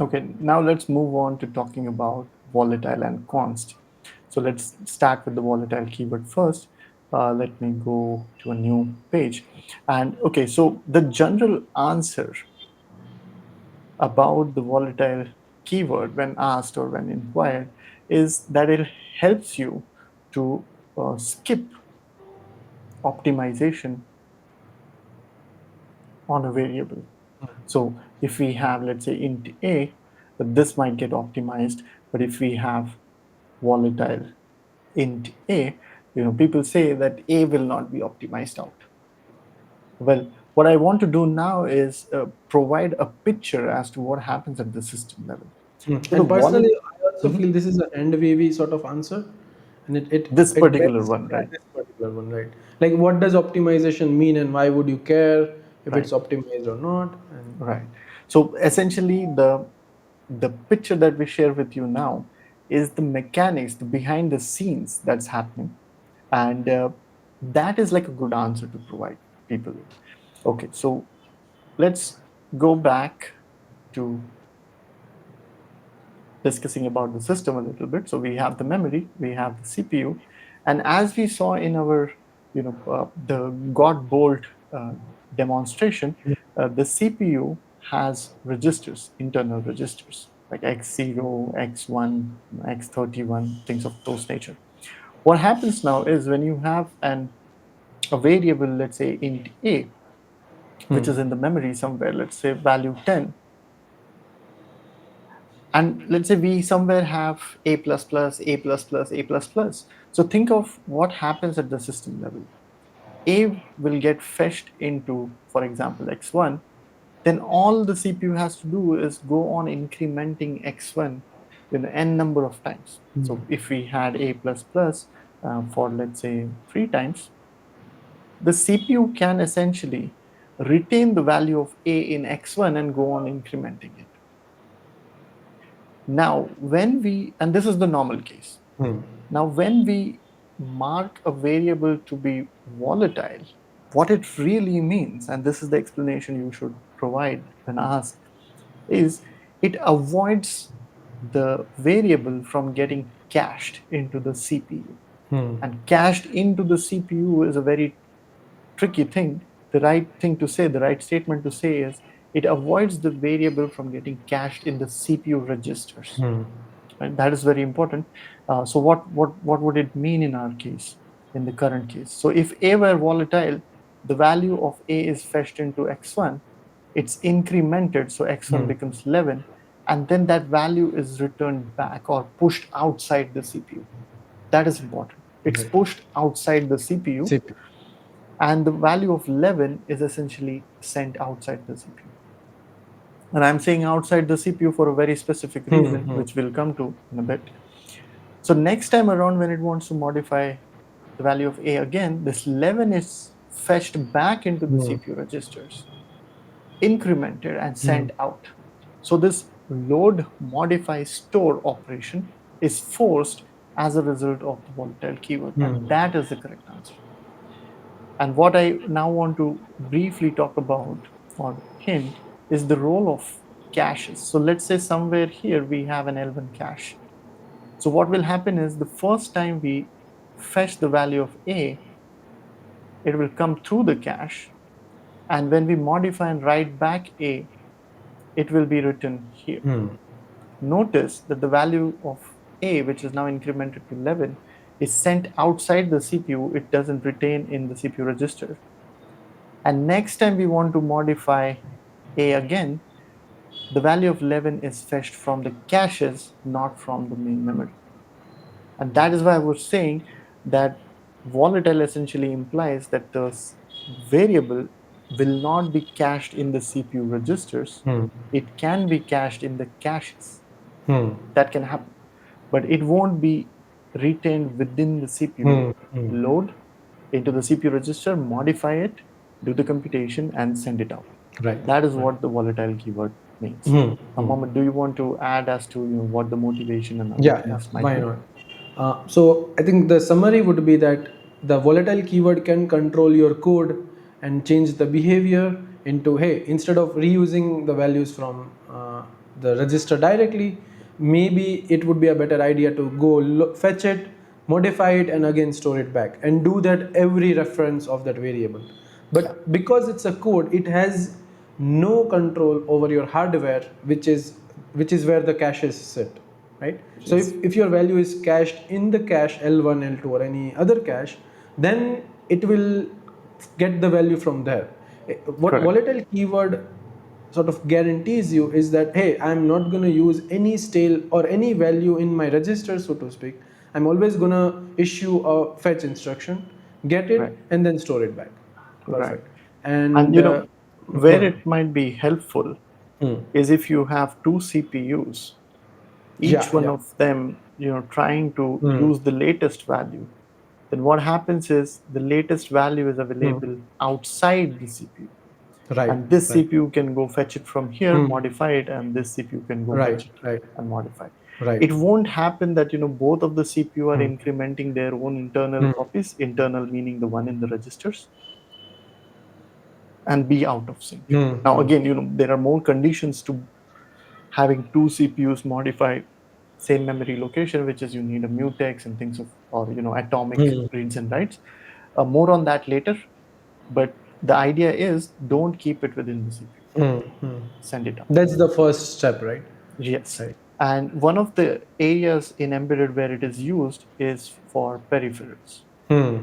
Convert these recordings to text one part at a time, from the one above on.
Okay, now let's move on to talking about volatile and const. So let's start with the volatile keyword first. Let me go to a new page. And okay, so the general answer about the volatile keyword when asked or when inquired is that it helps you to skip optimization on a variable. So if we have, let's say, int a, this might get optimized. But if we have volatile int a, people say that a will not be optimized out. Well, what I want to do now is provide a picture as to what happens at the system level. So the And personally, volatile, I also feel this is an end wavy sort of answer, and this it particular begs, one, yeah, right? this particular one, right? Like, what does optimization mean, and why would you care if Right. it's optimized or not? And Right. So essentially, the picture that we share with you now is the mechanics, the behind the scenes that's happening, and that is like a good answer to provide people. Okay, so let's go back to discussing about the system a little bit. So we have the memory, we have the CPU, and as we saw in our, the God bolt demonstration, the CPU has registers, internal registers like X0, X1, X31, things of those nature. What happens now is when you have a variable, let's say int a, which is in the memory somewhere, let's say value 10, and let's say we somewhere have a plus plus a plus plus a plus plus. So think of what happens at the system level. A will get fetched into, for example, x1. Then all the CPU has to do is go on incrementing x1 n number of times. So if we had a plus plus for, let's say, 3 times, the CPU can essentially retain the value of a in x1 and go on incrementing it. Now, and this is the normal case. Now, when we mark a variable to be volatile, what it really means, and this is the explanation you should provide when asked, is it avoids the variable from getting cached into the CPU. And cached into the CPU is a very tricky thing. The right thing to say, the right statement to say is it avoids the variable from getting cached in the CPU registers. Right? That is very important. So what would it mean in our case, in the current case? So if a were volatile, the value of a is fetched into x1, it's incremented, so x1 becomes 11, and then that value is returned back or pushed outside the CPU. That is important. It's right, pushed outside the CPU, CPU. and the value of 11 is essentially sent outside the CPU. And I'm saying outside the CPU for a very specific reason, which we'll come to in a bit. So next time around, when it wants to modify the value of a again, this 11 is fetched back into the CPU registers, incremented, and sent out. So this load, modify, store operation is forced as a result of the volatile keyword, and that is the correct answer. And what I now want to briefly talk about or hint is the role of caches. So let's say somewhere here we have an L1 cache. So what will happen is the first time we fetch the value of a, it will come through the cache. And when we modify and write back a, it will be written here. Notice that the value of a, which is now incremented to 11, is sent outside the CPU. It doesn't retain in the CPU register. And next time we want to modify a again, the value of 11 is fetched from the caches, not from the main memory. And that is why I was saying that volatile essentially implies that the variable will not be cached in the CPU registers. It can be cached in the caches. That can happen. But it won't be retained within the CPU. Load into the CPU register, modify it, do the computation, and send it out. Right, That is right. what the volatile keyword means. Mohammed, do you want to add as to what the motivation and other Yeah, yeah, things might why be? not? So I think the summary would be that the volatile keyword can control your code and change the behavior into, hey, instead of reusing the values from the register directly, maybe it would be a better idea to go fetch it, modify it, and again store it back, and do that every reference of that variable. Yeah. But because it's a code, it has no control over your hardware, which is where the caches sit, right? So Yes. if your value is cached in the cache L1, L2, or any other cache, then it will get the value from there. What Correct. volatile keyword sort of guarantees you is that, hey, I'm not going to use any stale or any value in my register, so to speak. I'm always going to issue a fetch instruction, get Right. it, and then store it back. Right. Perfect. And And go where ahead. it might be helpful Hmm. is if you have two CPUs, each Yeah, one yeah. of them, trying to Hmm. use the latest value, then what happens is the latest value is Hmm. available outside the CPU. Right, And this right. CPU can go fetch it from here, Hmm. modify it, and this CPU can go Right, fetch it right, and modify. right. It won't happen that both of the CPU are Hmm. incrementing their own internal Hmm. copies, internal meaning the one in the registers, and be out of sync. Hmm. Now Hmm. again, there are more conditions to having two CPUs modify same memory location, which is you need a mutex and things of, or atomic Hmm. reads and writes. More on that later, but the idea is don't keep it within the CPU. Hmm. Hmm. Send it out. That's the first step, right? Yes. Right. And one of the areas in embedded where it is used is for peripherals. Hmm.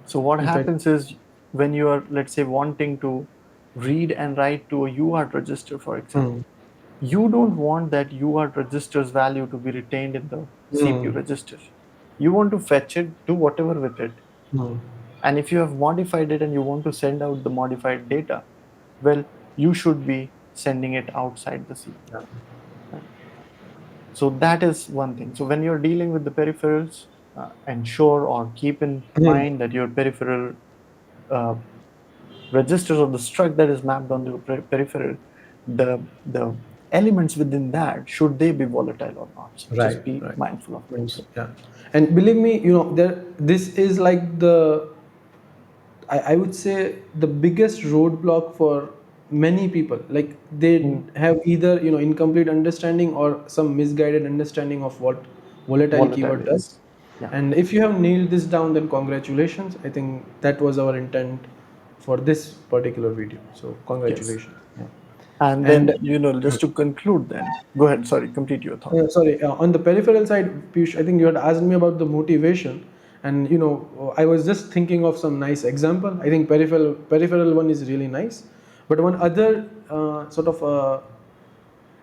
So what In fact, happens is when you are, let's say, wanting to read and write to a UART register, for hmm. example, you don't want that UART register's value to be retained in the CPU Hmm. register. You want to fetch it, do whatever with it. Hmm. And if you have modified it and you want to send out the modified data, well, you should be sending it outside the CPU. Yeah. Right? So that is one thing. So when you're dealing with the peripherals, ensure or keep in Hmm. mind that your peripheral uh, registers or the struct that is mapped on the peripheral, the elements within that, should they be volatile or not? So Right, just be right. mindful of those. Yeah. And believe me, this is like I would say the biggest roadblock for many people. Like they Mm, have either incomplete understanding or some misguided understanding of what volatile volatile keyword does. is. Yeah. And if you have nailed this down, then congratulations. I think that was our intent for this particular video. So Yes. congratulations. Yeah. And And then, just to conclude, then go ahead. Sorry, complete your thought. sorry, on the peripheral side, Piyush, I think you had asked me about the motivation, and I was just thinking of some nice example. I think peripheral one is really nice, but one other sort of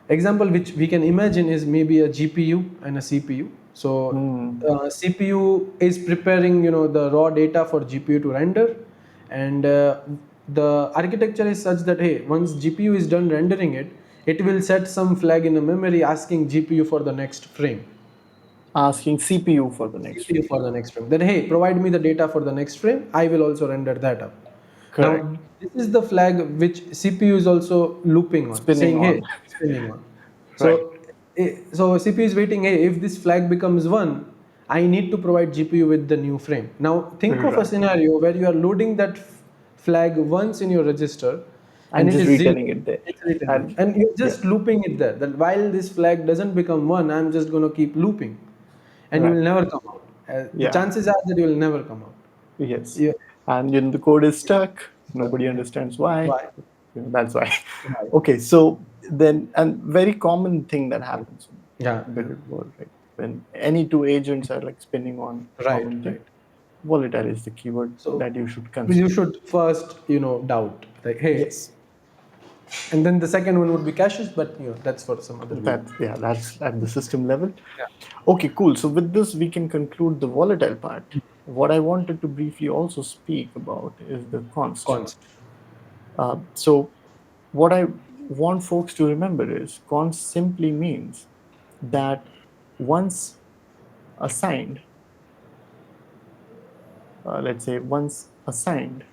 example which we can imagine is maybe a GPU and a CPU. So Hmm. CPU is preparing the raw data for GPU to render, and the architecture is such that, hey, once GPU is done rendering it, it will set some flag in the memory asking GPU for the next frame. Asking CPU for the next CPU frame. for the next frame. Then, hey, provide me the data for the next frame. I will also render that up. Correct. Now, this is the flag which CPU is also looping on, Spinning saying, hey, on. spinning on. Right. So CPU is waiting, hey, if this flag becomes one, I need to provide GPU with the new frame. Now, think of a Right. scenario where you are loading that flag once in your register and And it just is zero. returning it there. It's written there. And And you're yeah. just looping it there. That while this flag doesn't become one, I'm just going to keep looping and you Right. will never come out. The Yeah. chances are that you will never come out. Yes. Yeah. And the code is stuck. Nobody Yeah. understands why. Why? That's why. Right. Okay. So then, and very common thing that happens in Yeah. Yeah. embedded world, right? When any two agents are like spinning on Right. common thing, Right. volatile is the keyword So that you should you consider. should first, doubt, like, hey, Yes. and then the second one would be caches, but that's for some other video. That's at the system level. Yeah. Okay, cool. So with this, we can conclude the volatile part. What I wanted to briefly also speak about is the const. Const. So what I want folks to remember is const simply means that once assigned, let's say once assigned,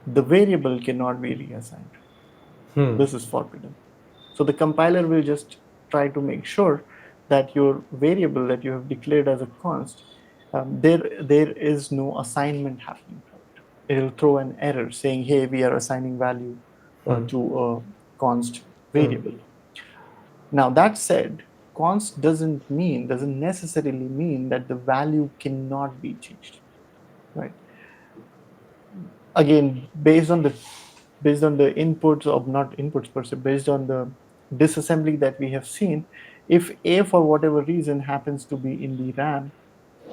the variable cannot be reassigned. Hmm. This is forbidden. So the compiler will just try to make sure that your variable that you have declared as a const, there is no assignment happening from it. it'll throw an error saying, hey, we are assigning value to a const Hmm. variable. Now, that said, const doesn't necessarily mean that the value cannot be changed, right? Again, based on the inputs, or not inputs per se, based on the disassembly that we have seen, if a for whatever reason happens to be in the RAM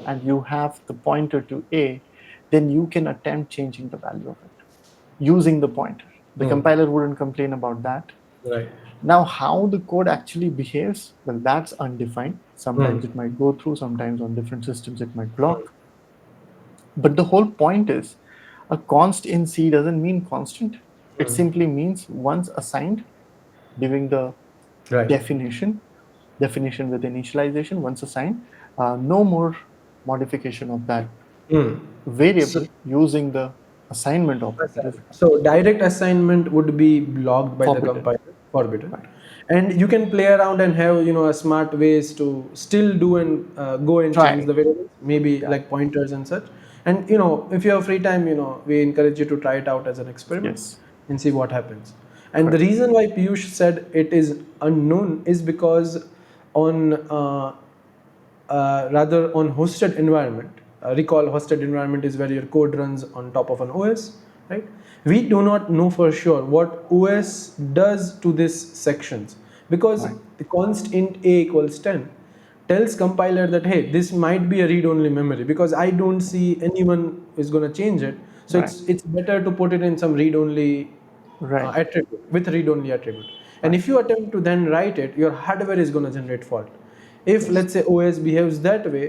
and you have the pointer to a, then you can attempt changing the value of it using the pointer. The Hmm. compiler wouldn't complain about that. Right. Now, how the code actually behaves, well, that's undefined. Hmm. Sometimes it might go through, sometimes on different systems it might block. But the whole point is a const in C doesn't mean constant. It Hmm. simply means once assigned, giving the Right. definition with initialization, once assigned, no more modification of that Hmm. So, variable using the assignment operator is so direct assignment would be blocked by the forbidden. compiler, forbidden, Right. and you can play around and have a smart ways to still do and go and change Try. the variables, maybe Yeah. like pointers and such. And if you have free time, we encourage you to try it out as an experiment Yes. and see what happens. And the Correct. reason why Piyush said it is unknown is because on rather on hosted environment. Recall hosted environment is where your code runs on top of an OS, right? We do not know for sure what OS does to these sections because Right. the const int a equals 10 tells compiler that hey, this might be a read-only memory because I don't see anyone is going to change it. So Right. it's better to put it in some read-only Right. attribute with read-only attribute. And Right. if you attempt to then write it, your hardware is going to generate fault. If Yes. let's say OS behaves that way,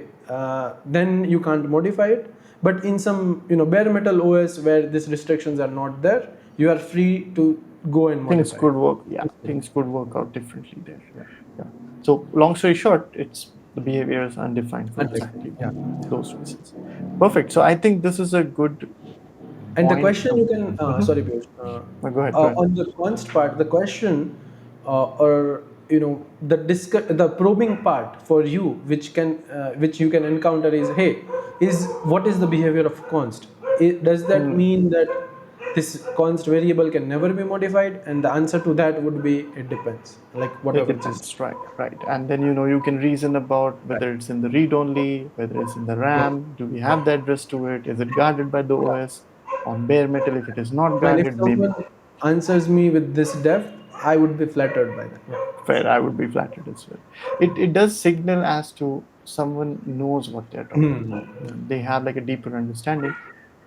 then you can't modify it. But in some bare metal OS where these restrictions are not there, you are free to go and Things modify it. could work. Yeah, things could work out differently there. Yeah. So long story short, it's the behavior is undefined for Undefined. exactly Yeah. those reasons. Perfect. So I think this is a good And the point question to. you can, Mhm. sorry, Piyush, No, go ahead. Go ahead. on the const part, the question or the probing part for you, which you can encounter is, hey, is what is the behavior of const? Does that Hmm. mean that this const variable can never be modified? And the answer to that would be it depends, like It whatever just. depends, right, right. And then you can reason about whether it's in the read only, whether it's in the RAM. Do we have the address to it? Is it guarded by the OS? On bare metal, if it is not And if guarded, maybe someone answers me with this depth, I would be flattered by that. Yeah. fair. I would be flattered as well. It does signal as to someone knows what they're talking Hmm. about. They have like a deeper understanding,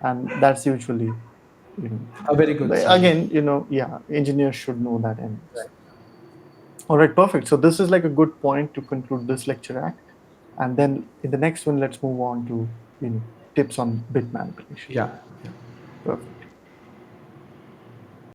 and that's usually you know. A very good But sign. again, yeah, engineers should know that anyways. Right. All right, perfect. So this is like a good point to conclude this lecture at. And then in the next one, let's move on to tips on bit manipulation. Yeah. Perfect.